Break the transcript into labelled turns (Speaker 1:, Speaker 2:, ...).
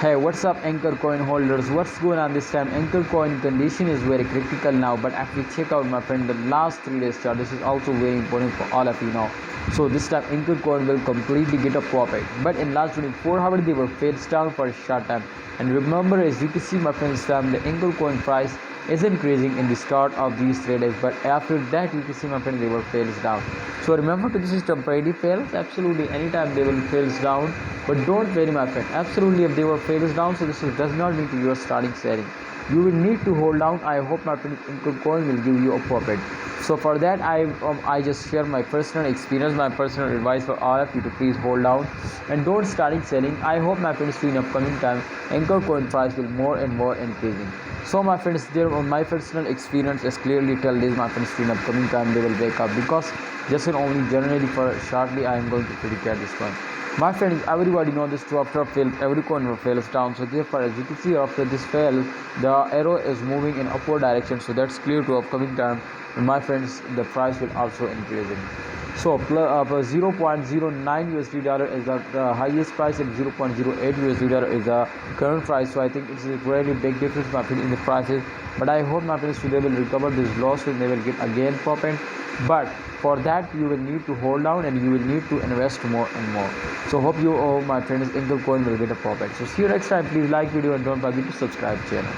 Speaker 1: Hey, what's up Ankr coin holders? What's going on this time? Ankr coin condition is very critical now, but actually check out my friend the last 3 days chart. This is also very important for all of you now. So this time Ankr coin will completely get a profit, but in last 24 hours they were fails down for a short time. And remember, as you can see my friends, time the Ankr coin price is increasing in the start of these 3 days, but after that you can see my friend they were fails down. So remember to this is temporary fails. Absolutely anytime they will fails down, but don't worry my friend. Absolutely if they were fails down, so this does not mean to you are starting selling. You will need to hold down. I hope my friend Ankr coin will give you a profit. So for that I just share my personal experience, my personal advice for all of you to please hold down and don't starting selling. I hope my friends in upcoming time Ankr coin price will more and more increasing. So my friends, there on my personal experience is clearly tell this my friends in upcoming time they will wake up, because just in only January for shortly I am going to predict this one. My friends, everybody know this too, after a fail every coin will fails down. So therefore as you can see after this fail the arrow is moving in upward direction, so that's clear to upcoming time. And my friends, the price will also increasing. So 0.09 USD dollar is the highest price, and 0.08 USD dollar is the current price. So I think it's a really big difference my friend in the prices, but I hope my friends today will recover this loss and they will get again profit. But for that you will need to hold down and you will need to invest more and more. So hope you my friends Ankr coin will get a profit. So see you next time. Please like video and don't forget to subscribe channel.